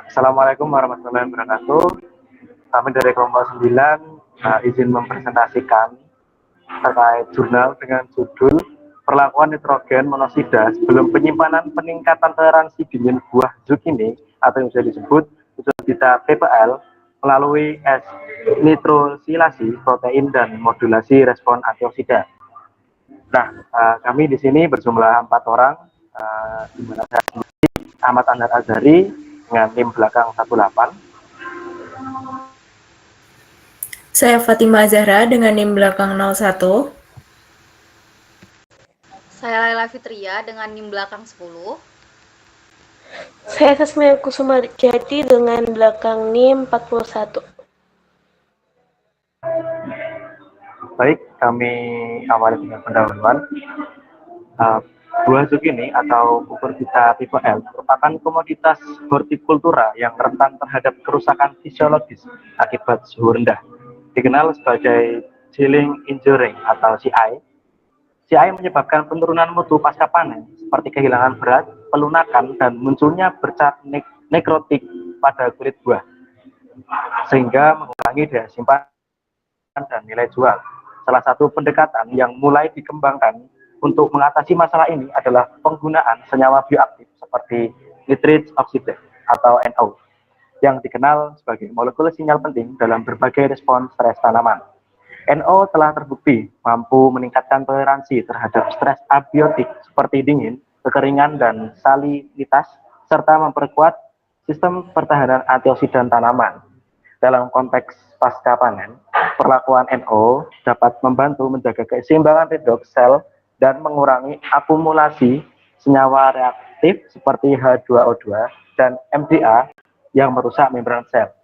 Assalamualaikum warahmatullahi wabarakatuh. Kami dari kelompok 9 izin mempresentasikan terkait jurnal dengan judul Perlakuan nitrogen monoksida sebelum penyimpanan peningkatan toleransi dingin buah zukini atau yang bisa disebut kita PPL melalui es nitrosilasi protein dan modulasi respon antioksida. Nah, kami di sini berjumlah 4 orang, di mana saya Ahmad Anhar Azhari dengan NIM belakang 18. Saya Fatima Zahra dengan NIM belakang 01. Saya Laila Fitria dengan NIM belakang 10. Saya Sasmia Kusuma Jati dengan belakang NIM 41. Baik, kami awali dengan pendahuluan. Buah zukini atau Cucurbita type L merupakan komoditas hortikultura yang rentan terhadap kerusakan fisiologis akibat suhu rendah. Dikenal sebagai chilling injury atau CI. CI menyebabkan penurunan mutu pasca panen, seperti kehilangan berat, pelunakan, dan munculnya bercak nekrotik pada kulit buah, sehingga mengurangi daya simpan dan nilai jual. Salah satu pendekatan yang mulai dikembangkan untuk mengatasi masalah ini adalah penggunaan senyawa bioaktif seperti nitrate oxide atau NO, yang dikenal sebagai molekul sinyal penting dalam berbagai respons stres tanaman. NO telah terbukti mampu meningkatkan toleransi terhadap stres abiotik seperti dingin, kekeringan, dan salinitas, serta memperkuat sistem pertahanan antioksidan tanaman. Dalam konteks pasca panen, perlakuan NO dapat membantu menjaga keseimbangan redoks sel dan mengurangi akumulasi senyawa reaktif seperti H2O2 dan MDA yang merusak membran sel.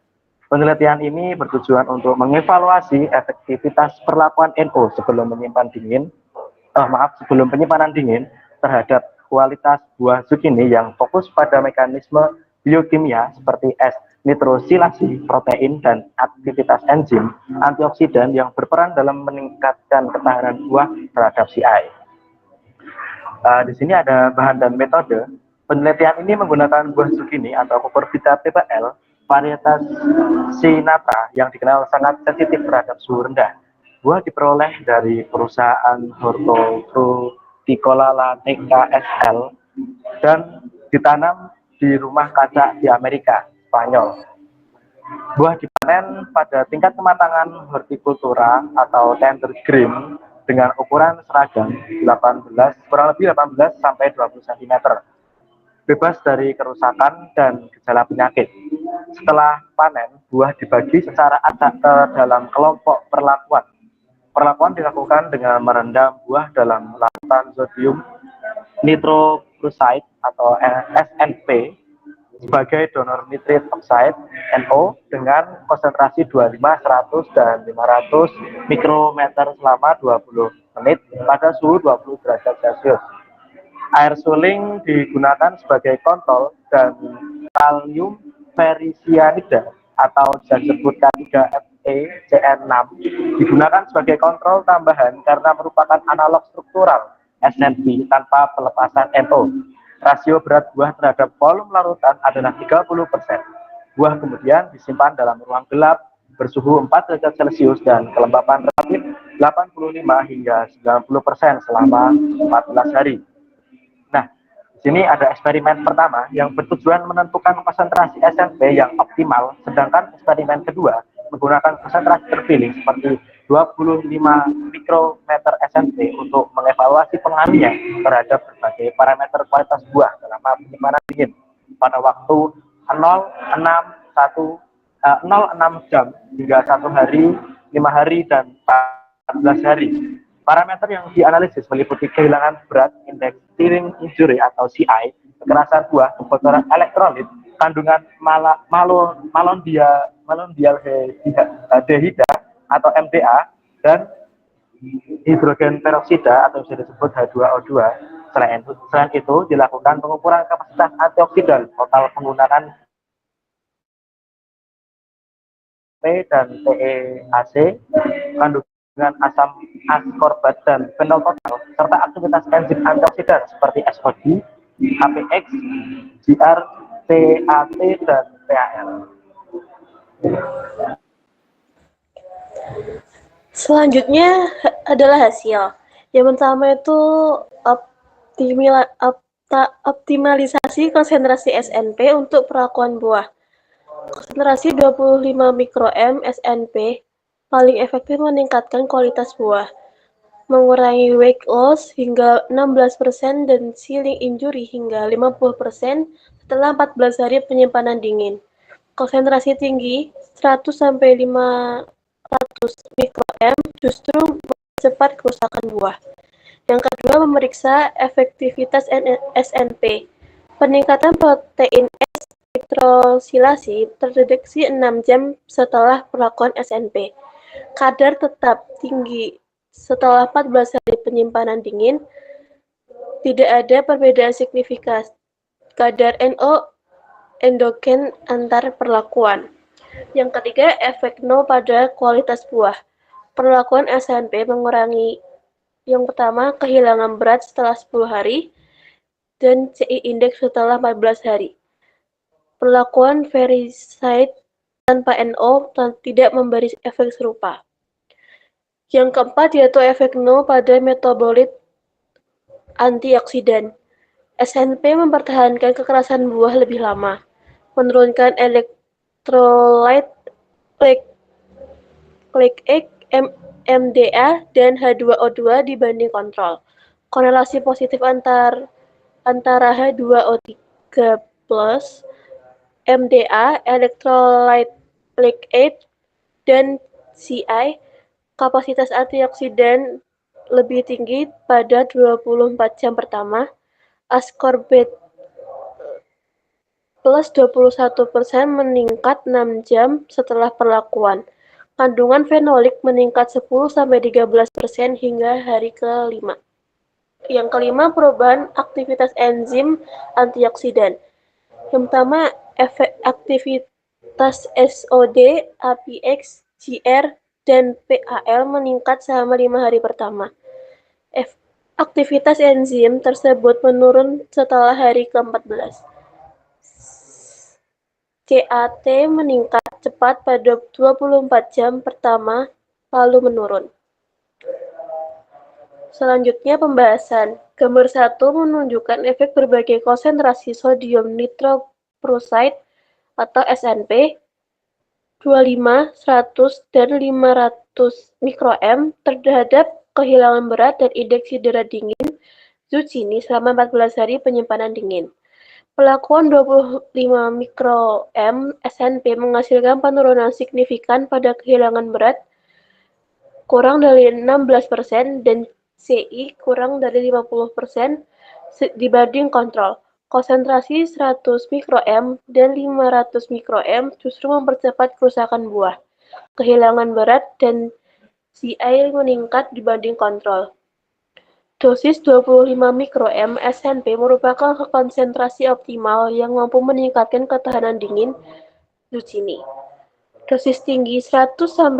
Penelitian ini bertujuan untuk mengevaluasi efektivitas perlakuan NO sebelum penyimpanan dingin terhadap kualitas buah zukini yang fokus pada mekanisme biokimia seperti es nitrosilasi protein dan aktivitas enzim antioksidan yang berperan dalam meningkatkan ketahanan buah terhadap CI. Di sini ada bahan dan metode. Penelitian ini menggunakan buah zukini atau Cucurbita PPL varietas Sinatra yang dikenal sangat sensitif terhadap suhu rendah. Buah diperoleh dari perusahaan Hortofruticola Lateca SL dan ditanam di rumah kaca di Amerika, Spanyol. Buah dipanen pada tingkat kematangan hortikultura atau tender green dengan ukuran seragam kurang lebih 18 sampai 20 cm. Bebas dari kerusakan dan gejala penyakit. Setelah panen, buah dibagi secara acak ke dalam kelompok perlakuan. Perlakuan dilakukan dengan merendam buah dalam larutan sodium nitrochloride atau SNP sebagai donor nitrate oxide NO dengan konsentrasi 25, 100, dan 500 mikrometer selama 20 menit pada suhu 20 derajat Celcius. Air suling digunakan sebagai kontrol dan kalium ferricyanida atau bisa disebut K3FeCN6 digunakan sebagai kontrol tambahan karena merupakan analog struktural SNP tanpa pelepasan NO. Rasio berat buah terhadap volume larutan adalah 30%. Buah kemudian disimpan dalam ruang gelap bersuhu 4 derajat Celcius dan kelembapan relatif 85 hingga 90% selama 14 hari. Nah, di sini ada eksperimen pertama yang bertujuan menentukan konsentrasi SNP yang optimal, sedangkan eksperimen kedua menggunakan konsentrasi terpilih seperti 25 mikrometer SNP untuk mengevaluasi pengaruhnya terhadap berbagai parameter kualitas buah selama penyimpanan dingin pada waktu 0,6 jam hingga 1 hari, 5 hari, dan 14 hari. Parameter yang dianalisis meliputi kehilangan berat, indeks chilling injury atau CI, kekerasan buah, kebocoran elektrolit, kandungan malondialdehida atau MDA, dan hidrogen peroksida atau bisa disebut H2O2. Selain itu dilakukan pengukuran kapasitas antioksidan total menggunakan P dan TEAC, kandungan asam ascorbat dan fenol total, serta aktivitas enzim antioksidan seperti SOD, HPX, GR, TAT, dan PAL. Selanjutnya adalah hasil. Yang pertama itu optimalisasi konsentrasi SNP untuk perlakuan buah. Konsentrasi 25 mikroM SNP paling efektif meningkatkan kualitas buah, mengurangi weight loss hingga 16% dan ceiling injury hingga 50% setelah 14 hari penyimpanan dingin. Konsentrasi tinggi 100-500 mikroM justru mempercepat kerusakan buah. Yang kedua, memeriksa efektivitas SNP. Peningkatan protein S nitrosilasi terdeteksi 6 jam setelah perlakuan SNP. Kadar tetap tinggi setelah 14 hari penyimpanan dingin. Tidak ada perbedaan signifikan kadar NO endogen antar perlakuan. Yang ketiga, efek NO pada kualitas buah. Perlakuan SNP mengurangi yang pertama, kehilangan berat setelah 10 hari dan CI indeks setelah 14 hari. Perlakuan Veriside tanpa NO tidak memberi efek serupa. Yang keempat yaitu efek NO pada metabolit antioksidan. SNP mempertahankan kekerasan buah lebih lama, menurunkan elektrolit lactate, MDA, dan H2O2 dibanding kontrol. Korelasi positif antara H2O3 plus, MDA, elektrolit lactate, dan CI, kapasitas antioksidan lebih tinggi pada 24 jam pertama, ascorbate plus 21% meningkat 6 jam setelah perlakuan. Kandungan fenolik meningkat 10-13% hingga hari ke-5. Yang kelima, perubahan aktivitas enzim antioksidan. Yang pertama, efek aktivitas SOD, APX, GR, dan PAL meningkat selama 5 hari pertama. Aktivitas enzim tersebut menurun setelah hari ke-14. CAT meningkat cepat pada 24 jam pertama, lalu menurun. Selanjutnya pembahasan. Gambar 1 menunjukkan efek berbagai konsentrasi sodium nitroprusside atau SNP 25, 100, dan 500 mikroM terhadap kehilangan berat dan indeks hidra dingin Zucchini selama 14 hari penyimpanan dingin. Pelakuan 25 mikroM SNP menghasilkan penurunan signifikan pada kehilangan berat kurang dari 16% dan CI kurang dari 50% dibanding kontrol. Konsentrasi 100 mikroM dan 500 mikroM justru mempercepat kerusakan buah. Kehilangan berat dan CI meningkat dibanding kontrol. Dosis 25 mikroM SNP merupakan konsentrasi optimal yang mampu meningkatkan ketahanan dingin zucchini. Dosis tinggi 100-500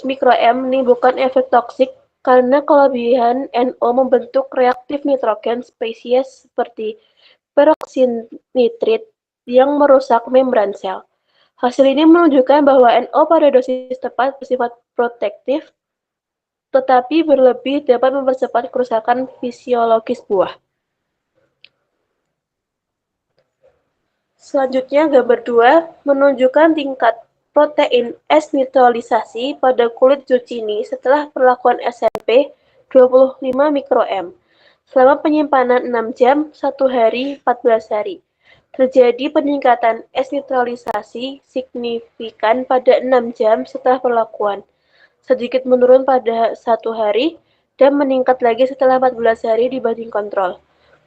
mikroM menimbulkan efek toksik karena kelebihan NO membentuk reaktif nitrogen spesies seperti peroxinitrit yang merusak membran sel. Hasil ini menunjukkan bahwa NO pada dosis tepat bersifat protektif, tetapi berlebih dapat mempercepat kerusakan fisiologis buah. Selanjutnya, gambar 2 menunjukkan tingkat protein S nitralisasi pada kulit zucchini setelah perlakuan SNP 25 mikroM. Selama penyimpanan 6 jam, 1 hari, 14 hari. Terjadi peningkatan S nitralisasi signifikan pada 6 jam setelah perlakuan. Sedikit menurun pada 1 hari, dan meningkat lagi setelah 14 hari dibanding kontrol.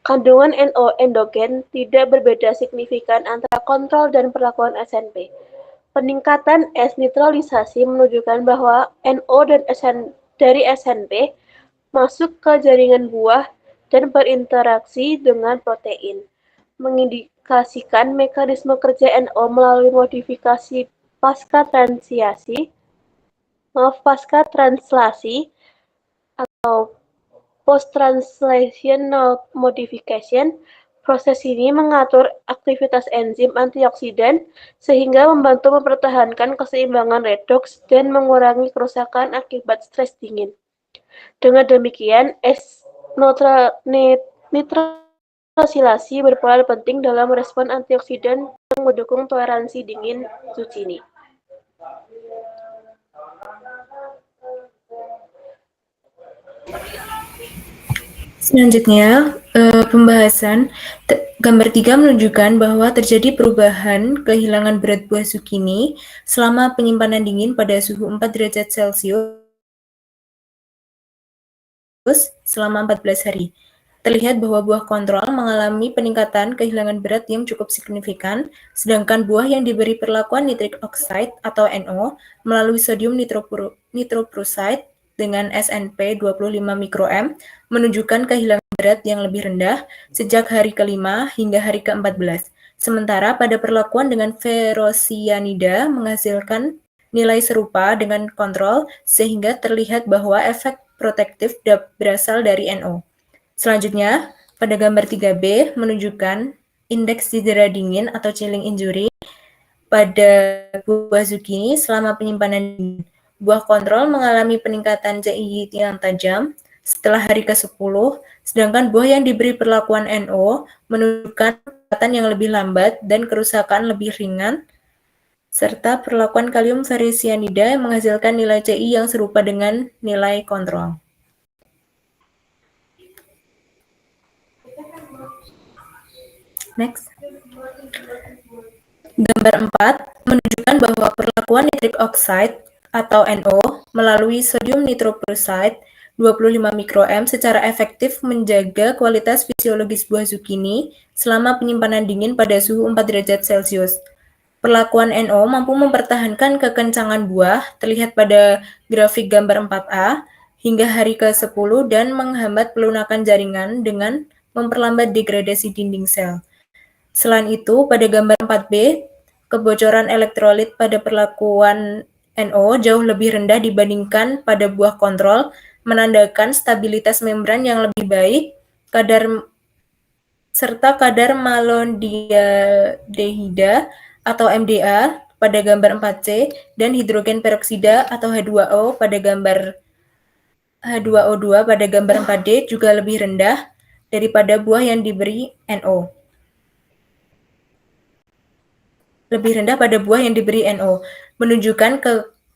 Kandungan NO endogen tidak berbeda signifikan antara kontrol dan perlakuan SNP. Peningkatan S nitralisasi menunjukkan bahwa NO dari SNP masuk ke jaringan buah dan berinteraksi dengan protein, mengindikasikan mekanisme kerja NO melalui modifikasi pasca translasi atau post-translational modification Proses ini mengatur aktivitas enzim antioksidan sehingga membantu mempertahankan keseimbangan redoks dan mengurangi kerusakan akibat stres dingin. Dengan demikian, nitrosilasi berperan penting dalam respon antioksidan yang mendukung toleransi dingin zucchini. Selanjutnya, pembahasan gambar 3 menunjukkan bahwa terjadi perubahan kehilangan berat buah zucchini selama penyimpanan dingin pada suhu 4 derajat Celcius selama 14 hari. Terlihat bahwa buah kontrol mengalami peningkatan kehilangan berat yang cukup signifikan, sedangkan buah yang diberi perlakuan nitric oxide atau NO melalui sodium nitroprusside dengan SNP 25 mikroM menunjukkan kehilangan berat yang lebih rendah sejak hari ke-5 hingga hari ke-14. Sementara pada perlakuan dengan ferrocyanida menghasilkan nilai serupa dengan kontrol sehingga terlihat bahwa efek protektif berasal dari NO. Selanjutnya, pada gambar 3B menunjukkan indeks cedera dingin atau chilling injury pada buah zucchini selama penyimpanan dingin. Buah kontrol mengalami peningkatan CIY yang tajam setelah hari ke-10, sedangkan buah yang diberi perlakuan NO menunjukkan peningkatan yang lebih lambat dan kerusakan lebih ringan, serta perlakuan kalium ferricyanida yang menghasilkan nilai CI yang serupa dengan nilai kontrol. Next. Gambar 4 menunjukkan bahwa perlakuan nitric oxide atau NO melalui sodium nitroprusside 25 mikroM secara efektif menjaga kualitas fisiologis buah zucchini selama penyimpanan dingin pada suhu 4 derajat Celcius. Perlakuan NO mampu mempertahankan kekencangan buah, terlihat pada grafik gambar 4A, hingga hari ke-10 dan menghambat pelunakan jaringan dengan memperlambat degradasi dinding sel. Selain itu, pada gambar 4B, kebocoran elektrolit pada perlakuan NO jauh lebih rendah dibandingkan pada buah kontrol, menandakan stabilitas membran yang lebih baik, serta kadar malondialdehida atau MDA pada gambar 4C dan hidrogen peroksida atau H2O pada gambar H2O2 pada gambar 4D juga lebih rendah daripada buah yang diberi NO. Menunjukkan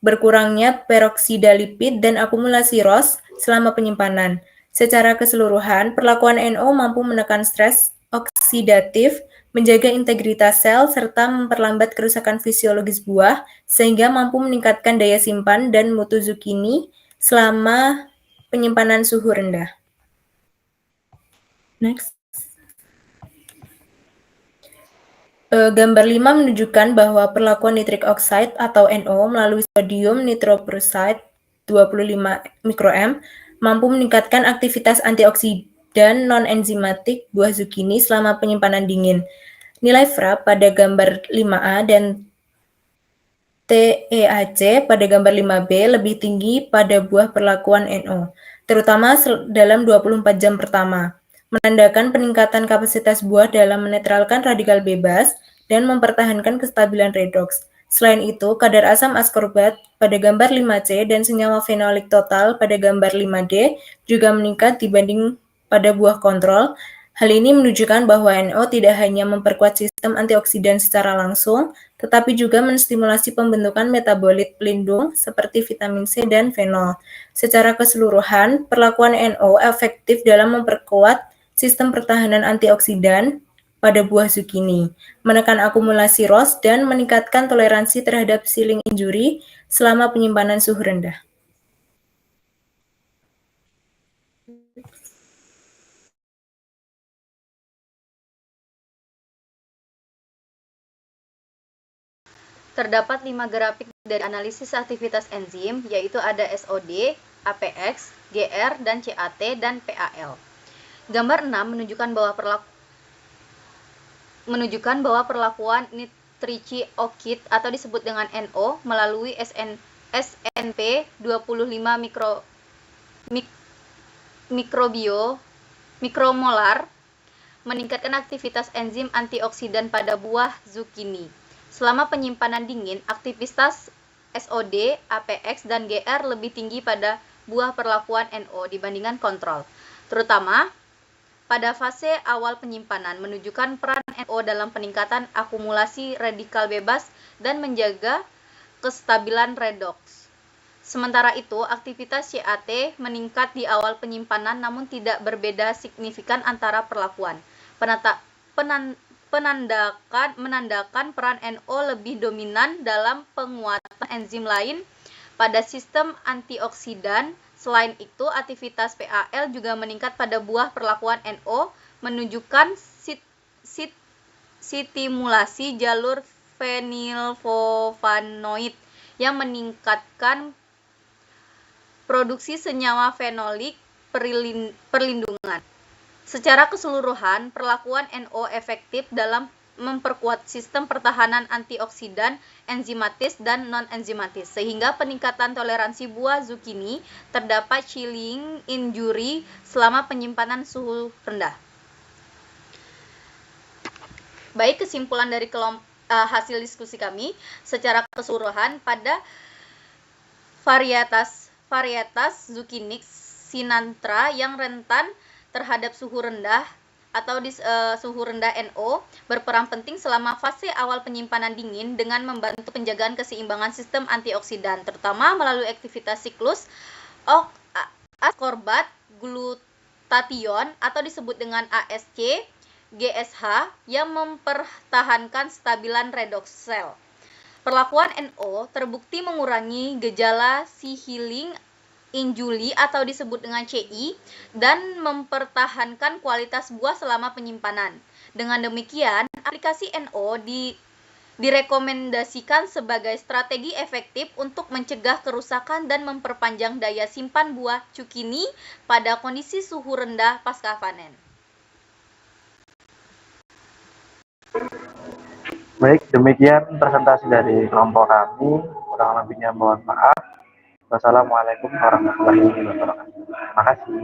berkurangnya peroksida lipid dan akumulasi ROS selama penyimpanan. Secara keseluruhan, perlakuan NO mampu menekan stres oksidatif, menjaga integritas sel, serta memperlambat kerusakan fisiologis buah, sehingga mampu meningkatkan daya simpan dan mutu zucchini selama penyimpanan suhu rendah. Next. Gambar 5 menunjukkan bahwa perlakuan nitric oxide atau NO melalui sodium nitroprusside 25 mikroM mampu meningkatkan aktivitas antioksidan non-enzimatik buah zucchini selama penyimpanan dingin. Nilai Fra pada gambar 5A dan TEAC pada gambar 5B lebih tinggi pada buah perlakuan NO, terutama dalam 24 jam pertama, menandakan peningkatan kapasitas buah dalam menetralkan radikal bebas dan mempertahankan kestabilan redoks. Selain itu, kadar asam askorbat pada gambar 5C dan senyawa fenolik total pada gambar 5D juga meningkat dibanding pada buah kontrol. Hal ini menunjukkan bahwa NO tidak hanya memperkuat sistem antioksidan secara langsung, tetapi juga menstimulasi pembentukan metabolit pelindung seperti vitamin C dan fenol. Secara keseluruhan, perlakuan NO efektif dalam memperkuat sistem pertahanan antioksidan pada buah zucchini, menekan akumulasi ROS, dan meningkatkan toleransi terhadap chilling injury selama penyimpanan suhu rendah. Terdapat 5 grafik dari analisis aktivitas enzim, yaitu ada SOD, APX, GR, dan CAT, dan PAL. Gambar 6 menunjukkan bahwa perlakuan nitric oxide atau disebut dengan NO melalui SNP 25 mikromolar meningkatkan aktivitas enzim antioksidan pada buah zukini. Selama penyimpanan dingin, aktivitas SOD, APX, dan GR lebih tinggi pada buah perlakuan NO dibandingkan kontrol, terutama pada fase awal penyimpanan, menunjukkan peran NO dalam peningkatan akumulasi radikal bebas dan menjaga kestabilan redoks. Sementara itu, aktivitas CAT meningkat di awal penyimpanan namun tidak berbeda signifikan antara perlakuan. Menandakan peran NO lebih dominan dalam penguatan enzim lain pada sistem antioksidan. Selain itu, aktivitas PAL juga meningkat pada buah perlakuan NO, menunjukkan stimulasi jalur fenilfovanoid yang meningkatkan produksi senyawa fenolik perlindungan. Secara keseluruhan, perlakuan NO efektif dalam memperkuat sistem pertahanan antioksidan, enzimatis dan non-enzimatis, sehingga peningkatan toleransi buah zukini terdapat chilling injury selama penyimpanan suhu rendah. Baik, kesimpulan dari hasil diskusi kami, secara keseluruhan pada varietas Zucchini sinantra yang rentan terhadap suhu rendah atau suhu rendah NO berperan penting selama fase awal penyimpanan dingin dengan membantu penjagaan keseimbangan sistem antioksidan, terutama melalui aktivitas siklus ascorbat glutathione atau disebut dengan ASC GSH yang mempertahankan stabilan redox sel. Perlakuan NO terbukti mengurangi gejala healing injury atau disebut dengan CI dan mempertahankan kualitas buah selama penyimpanan. Dengan demikian, aplikasi NO direkomendasikan sebagai strategi efektif untuk mencegah kerusakan dan memperpanjang daya simpan buah zukini pada kondisi suhu rendah pasca panen. Baik, demikian presentasi dari kelompok kami. Kurang lebihnya mohon maaf. Wassalamualaikum warahmatullahi wabarakatuh. Terima kasih.